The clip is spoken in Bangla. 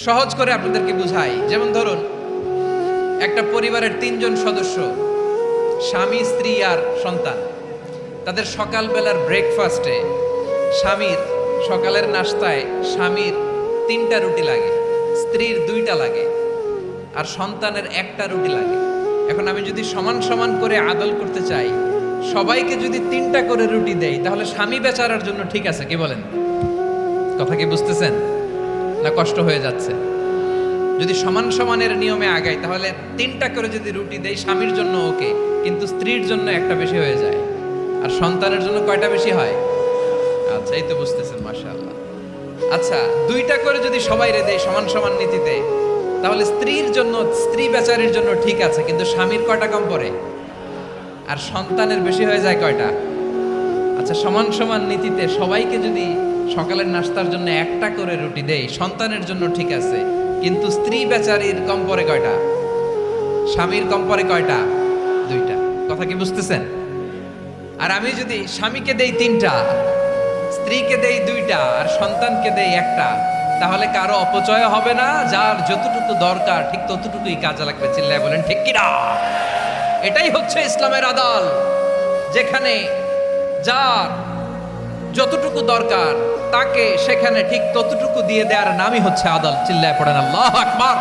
সহজ করে আপনাদেরকে বুঝাই। যেমন ধরুন, একটা পরিবারের 3 জন সদস্য, স্বামী, স্ত্রী আর সন্তান। তাদের সকালবেলার ব্রেকফাস্টে স্বামীর সকালের নাস্তায় স্বামীর 3টা রুটি লাগে, স্ত্রীর 2টা লাগে, আর সন্তানের 1টা রুটি লাগে। এখন আমি যদি সমান সমান করে আদল করতে চাই, সবাইকে যদি 3টা করে রুটি দেই, তাহলে স্বামী বেচারার জন্য ঠিক আছে? কি বলেন? কথা কি বুঝতেছেন না কষ্ট হয়ে যাচ্ছে? যদি সমান সমানের নিয়মে আগাই, তাহলে 3টা করে যদি রুটি দেই স্বামীর জন্য ওকে, কিন্তু স্ত্রীর জন্য 1টা বেশি হয়ে যায়। আর সন্তানের জন্য কয়টা বেশি হয়? আচ্ছা, এই তো বুঝতেছেন, মাশাআল্লাহ। আচ্ছা, 2টা করে যদি সবাই রে দেয় সমান সমান নীতিতে, তাহলে স্ত্রীর জন্য, স্ত্রী বেচারির জন্য ঠিক আছে, কিন্তু স্বামীর কয়টা কম পড়ে? আর সন্তানের বেশি হয়ে যায় কয়টা? আচ্ছা, সমান সমান নীতিতে সবাইকে যদি সকালের নাস্তার জন্য 1টা করে রুটি দেই, সন্তানের জন্য ঠিক আছে, কিন্তু স্ত্রী বেচারির কম পড়ে কয়টা? স্বামীর কম পড়ে কয়টা? 2টা। কথা কি বুঝতেছেন? আর আমি যদি স্বামীকে দেই 3টা, স্ত্রীকে দেই 2টা, আর সন্তানকে দেই 1টা, তাহলে কারো অপচয় হবে না। যার যতটুকু দরকার ঠিক ততটুকুই কাজে লাগবে। চিল্লায় বলেন ঠিক কিনা? এটাই হচ্ছে ইসলামের আদল, যেখানে যার যতটুকু দরকার তাকে সেখানে ঠিক ততটুকু দিয়ে দেওয়ার নামই হচ্ছে আদল। চিল্লায় পড়েন আল্লাহু আকবার।